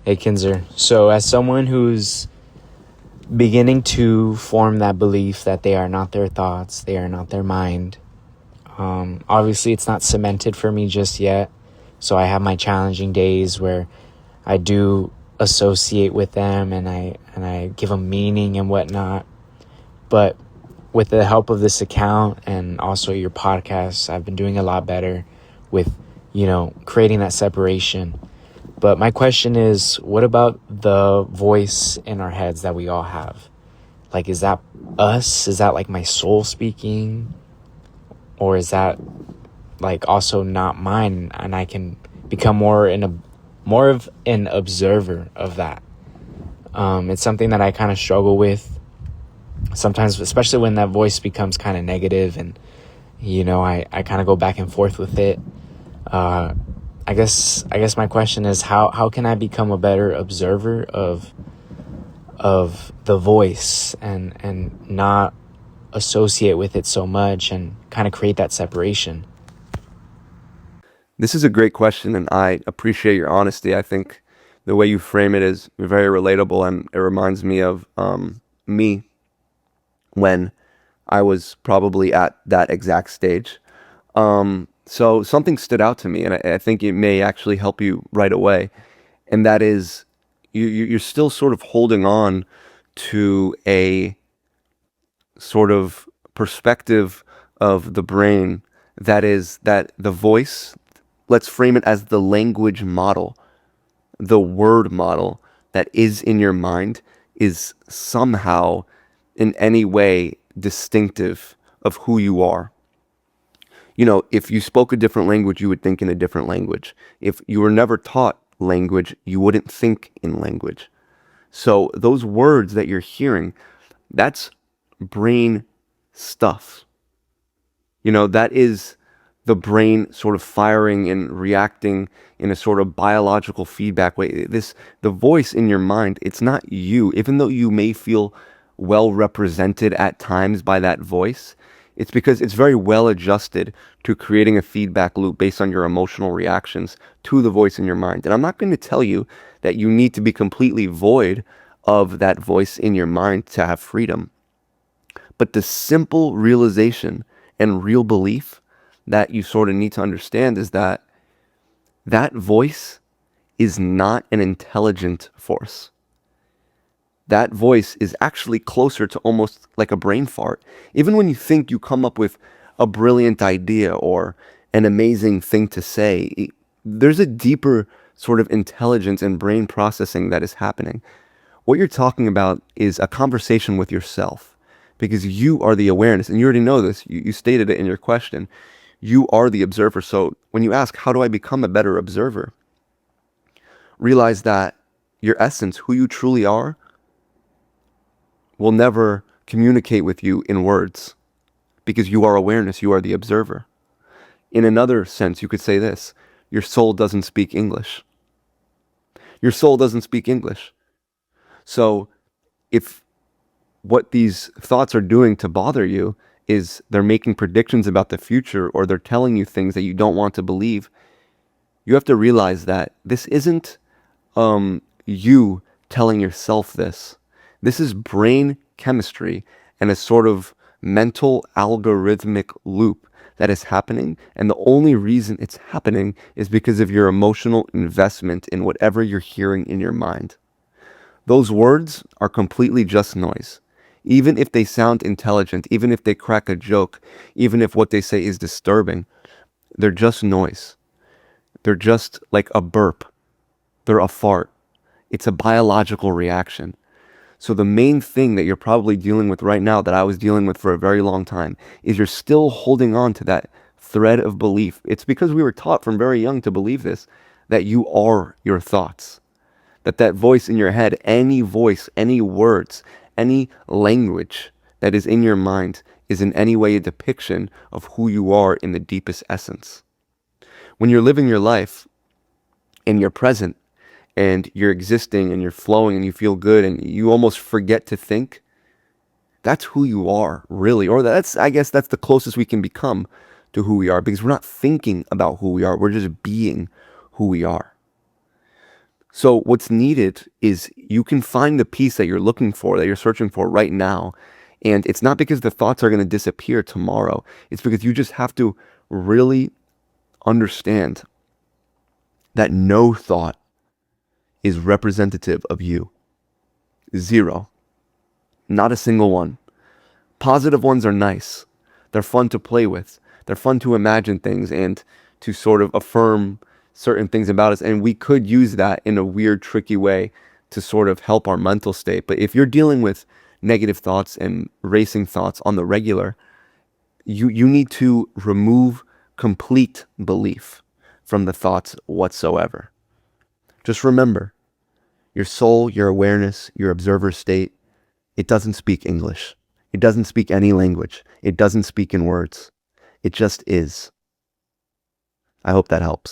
Hey, Kinzer. So, as someone who's beginning to form that belief that they are not their thoughts, they are not their mind, obviously it's not cemented for me just yet. So, I have my challenging days where I do associate with them and I give them meaning and whatnot. But with the help of this account and also your podcast, I've been doing a lot better with, creating that separation. But my question is, what about the voice in our heads that we all have? Like, is that us? Is that like my soul speaking? Or is that like also not mine? And I can become more of an observer of that. It's something that I kind of struggle with sometimes, especially when that voice becomes kind of negative and, I kind of go back and forth with it. I guess my question is how can I become a better observer of the voice and not associate with it so much and kind of create that separation? This is a great question, and I appreciate your honesty. I think the way you frame it is very relatable, and it reminds me of me when I was probably at that exact stage. So something stood out to me, and I think it may actually help you right away, and that is you're still sort of holding on to a sort of perspective of the brain that is that the voice, let's frame it as the language model, the word model that is in your mind is somehow in any way distinctive of who you are. If you spoke a different language, you would think in a different language. If you were never taught language, you wouldn't think in language. So those words that you're hearing, that's brain stuff. That is the brain sort of firing and reacting in a sort of biological feedback way. The voice in your mind, it's not you. Even though you may feel well represented at times by that voice, it's because it's very well adjusted to creating a feedback loop based on your emotional reactions to the voice in your mind. And I'm not going to tell you that you need to be completely void of that voice in your mind to have freedom. But the simple realization and real belief that you sort of need to understand is that that voice is not an intelligent force. That voice is actually closer to almost like a brain fart. Even when you think you come up with a brilliant idea or an amazing thing to say, there's a deeper sort of intelligence and brain processing that is happening. What you're talking about is a conversation with yourself because you are the awareness. And you already know this. You stated it in your question. You are the observer. So when you ask, how do I become a better observer? Realize that your essence, who you truly are, will never communicate with you in words because you are awareness. You are the observer. In another sense, you could say this. Your soul doesn't speak English. Your soul doesn't speak English. So if what these thoughts are doing to bother you is they're making predictions about the future or they're telling you things that you don't want to believe, you have to realize that this isn't you telling yourself this. This is brain chemistry and a sort of mental algorithmic loop that is happening. And the only reason it's happening is because of your emotional investment in whatever you're hearing in your mind. Those words are completely just noise. Even if they sound intelligent, even if they crack a joke, even if what they say is disturbing, they're just noise. They're just like a burp. They're a fart. It's a biological reaction. So the main thing that you're probably dealing with right now, that I was dealing with for a very long time, is you're still holding on to that thread of belief. It's because we were taught from very young to believe this, that you are your thoughts. That voice in your head, any voice, any words, any language that is in your mind is in any way a depiction of who you are in the deepest essence. When you're living your life and you're present and you're existing and you're flowing and you feel good and you almost forget to think, that's who you are, really. Or I guess that's the closest we can become to who we are because we're not thinking about who we are. We're just being who we are. So what's needed is you can find the peace that you're looking for, that you're searching for right now. And it's not because the thoughts are going to disappear tomorrow. It's because you just have to really understand that no thought is representative of you. Zero. Not a single one. Positive ones are nice. They're fun to play with. They're fun to imagine things and to sort of affirm certain things about us. And we could use that in a weird, tricky way to sort of help our mental state. But if you're dealing with negative thoughts and racing thoughts on the regular, you need to remove complete belief from the thoughts whatsoever. Just remember, your soul, your awareness, your observer state, it doesn't speak English. It doesn't speak any language. It doesn't speak in words. It just is. I hope that helps.